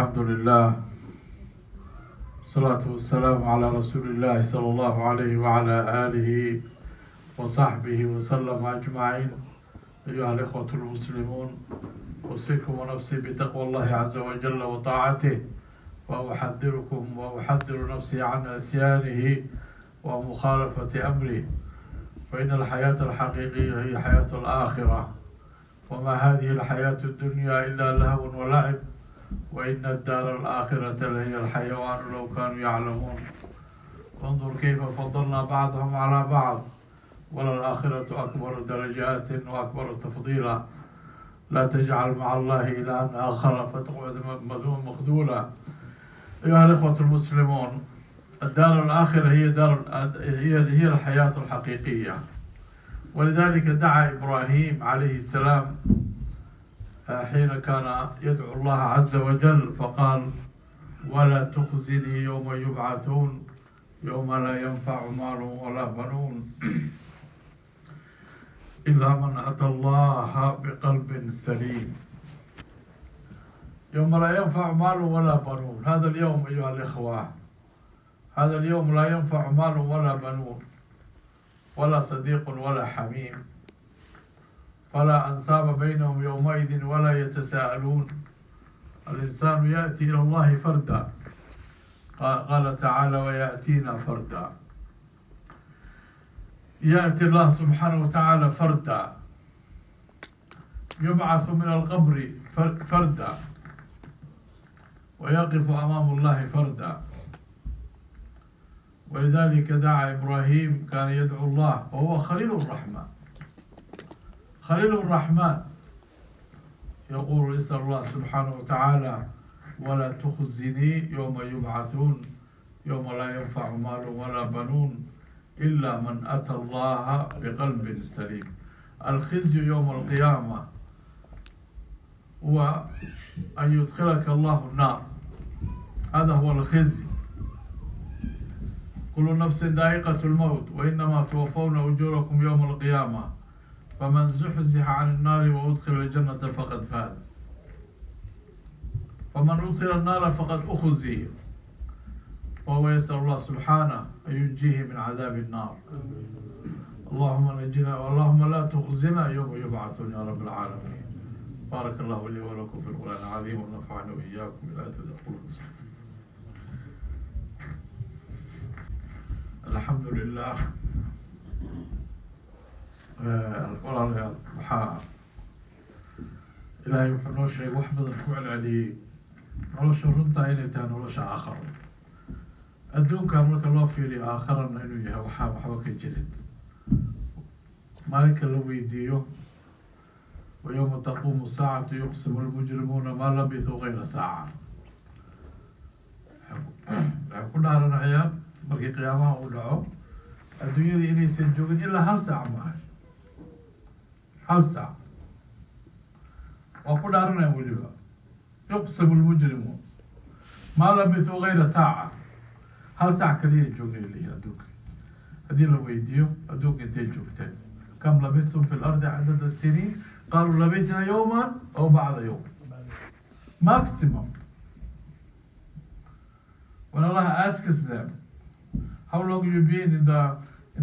الحمد لله والصلاة والسلام على رسول الله صلى الله عليه وعلى آله وصحبه وسلم أجمعين. أيها الإخوة المسلمون، أوصيكم ونفسي بتقوى الله عز وجل وطاعته، وأحذركم وأحذر نفسي عن عصيانه ومخالفة أمره، فإن الحياة الحقيقية هي حياة الآخرة، وما هذه الحياة الدنيا إلا لهو ولعب، وإن الدار الآخرة لهي الحيوان لو كانوا يعلمون. انظر كيف فضلنا بعضهم على بعض، وللآخرة أكبر درجات وأكبر تفضيلا. لا تجعل مع الله إلها آخر فتقعد مذموما مخذولا. أيها الإخوة المسلمون، الدار الآخرة هي الحياة الحقيقية، ولذلك دعا إبراهيم عليه السلام حين كان يدعو الله عز وجل فقال: ولا تخزني يوم يبعثون يوم لا ينفع مال ولا بنون إلا من أتى الله بقلب سليم. يوم لا ينفع مال ولا بنون، هذا اليوم أيها الإخوة، هذا اليوم لا ينفع مال ولا بنون، ولا صديق ولا حميم، فلا أنساب بينهم يومئذ ولا يتساءلون. الإنسان يأتي إلى الله فردا، قال تعالى: ويأتينا فردا. يأتي الله سبحانه وتعالى فردا، يبعث من القبر فردا، ويقف أمام الله فردا. ولذلك دعا إبراهيم، كان يدعو الله وهو خليل الرحمن، خليل الرحمن، يقول: اسأل الله سبحانه وتعالى: ولا تخزني يوم يبعثون يوم لا ينفع مال ولا بنون إلا من أتى الله بقلب سليم. الخزي يوم القيامة هو أن يدخلك الله النار، هذا هو الخزي. كل نفس ذائقة الموت وإنما توفون أجوركم يوم القيامة، فمن زحزح عن النار وأدخل الجنة فقد فاز، فمن أدخل النار فقد أخزي، وهو يسأل الله سبحانه أن ينجيه من عذاب النار. اللهم نجنا، واللهم لا تخزنا يوم يبعثون يا رب العالمين. بارك الله لي ولكم في القرآن العظيم، ونفعني وإياكم بالآيات والقرآن. الحمد لله. القرآن waxaa ilaahay wuxuu noo sheegay wax badan ku celceliyey nolosha runta inay tahay nolosha aakharo. adduunkan marka loo fiiriyo aakharana inuu yahay waxba ka jirin. maalinka la weydiiyo ويوم تقوم الساعة يقسم المجرمون ما لبثوا غير ساعة. waxay ku dhaaranayaan markii qiyaamaha uu dhaco adduunyada inaysan joogin ilaa hal saac maaha, hal saac waa ku dhaaranayaan. weliba يقسم المجرمون ما لبثوا غير ساعة، hal saac kaliya joogay leeyahay adduunka. haddii la weydiiyo adduunka intay joogteen كم لبثتم في الأرض عدد السنين قالوا لبثنا يوما أو بعض يوم maximum. When Allah asks them, how long you been in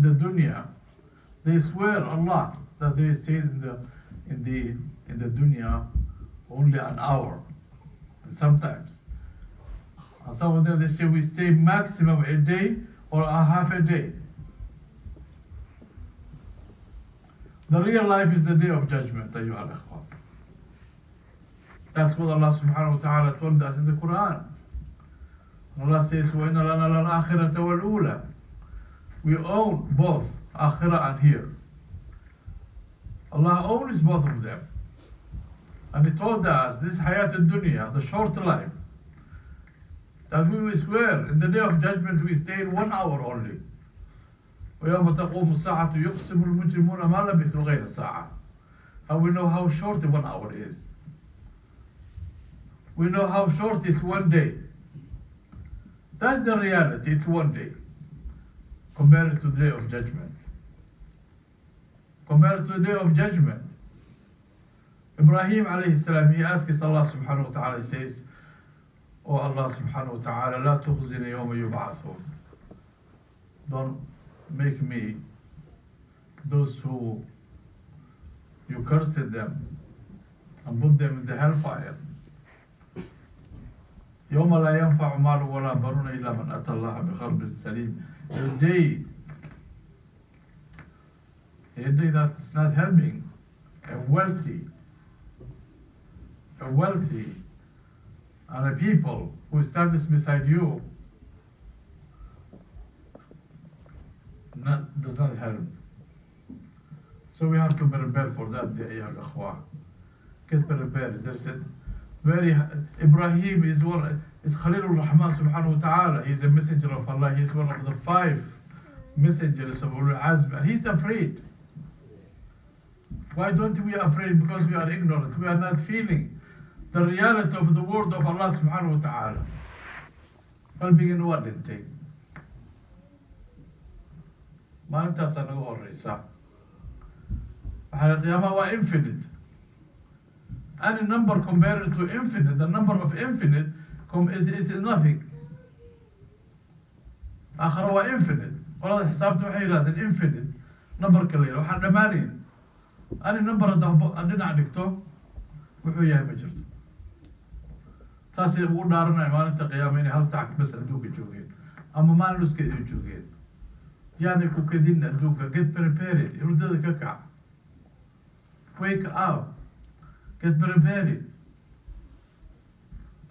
the dunya, they swear Allah that they stayed in the dunya only an hour, and sometimes. And some of them they say we stay maximum a day or a half a day. The real life is the day of judgment, أيها الأخوة. That's what Allah subhanahu wa ta'ala told us in the Quran. Allah says, وَإِنَّ لَنَا لَلْآخِرَةَ وَالْأُولَى. We own both Akhirah and here. Allah owns both of them. And He told us, this Hayat al-Dunya, the short life, that we will swear in the day of judgment we stay in 1 hour only. وَيَوْمَ تَقُومُ السَّاعَةُ يُقْسِمُ الْمُجْرِمُونَ مَا لَبِثُوا غَيْرَ سَاعَةٍ. And we know how short the 1 hour is. We know how short is 1 day. That's the reality, it's 1 day. Compared to the day of judgment. Compared to the day of judgment. Ibrahim alayhi salam, he asks Allah subhanahu wa ta'ala, he says, Oh Allah subhanahu wa ta'ala, لا تخزني يوم يبعثون. Don't make me those who you cursed them and put them in the hellfire. يوم لا ينفع مال ولا بنون إلا من أتى الله بقلب سليم. The day that's not helping a wealthy and a people who stands beside you does not help. So we have to prepare for that day, ya akhwa. Get prepared. There's a Ibrahim is Khalilur Rahman subhanahu wa ta'ala. He's a messenger of Allah. He's one of the 5 messengers of Ulul Azm. He's afraid. Why don't we are afraid? Because we are ignorant. We are not feeling the reality of the word of Allah subhanahu wa ta'ala. Qalbigan waa dhintay. Maalintaas anaga horeysa. Waxaa qiyaamaha waa infinite. Any number compared to infinite, the number of infinite is nothing. Aakhira waa infinite. Qolada xisaabta waxay yiraahdeen infinite number kale waxaan dhamaanayn. Any number haddaan dhinac dhigto wuxuu yahay ma jirto. Taasi ugu dhaaranay maalinta qiyaama inay hal saac bas adduunka joogeen ama maalin nuskeeda joogeen. Yani ku kadin adduunka, get prepared. Hurdada ka kac. Wake up. Get prepared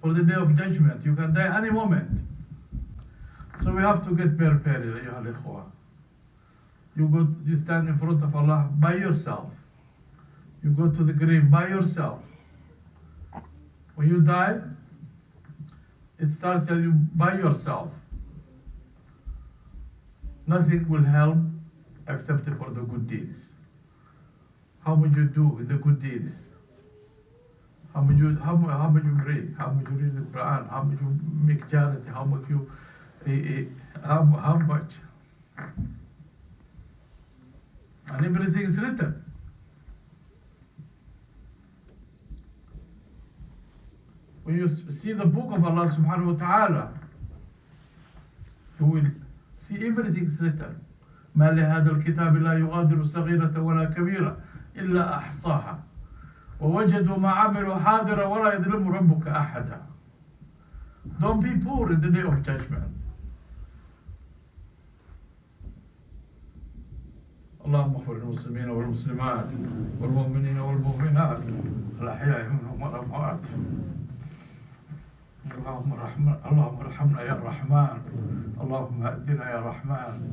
for the day of judgment. You can die any moment. So we have to get prepared, أيها الإخوة. You stand in front of Allah by yourself. You go to the grave by yourself. When you die, it starts you by yourself. Nothing will help except for the good deeds. How would you do with the good deeds? How much you pray? How much you read the Quran? How much you make charity? How much you how much? And everything is written. When you see the book of Allah subhanahu wa ta'ala, you will see everything is written. ما لهذا الكتاب لا يغادر صغيرة ولا كبيرة إلا أحصاها ووجدوا ما عملوا حاضرا ولا يظلم ربك أحدا. Don't be poor in the day of judgment. اللهم اغفر للمسلمين والمسلمات والمؤمنين والمؤمنات الأحياء منهم والأموات. اللهم ارحمنا يا رحمن. اللهم اهدنا يا رحمن.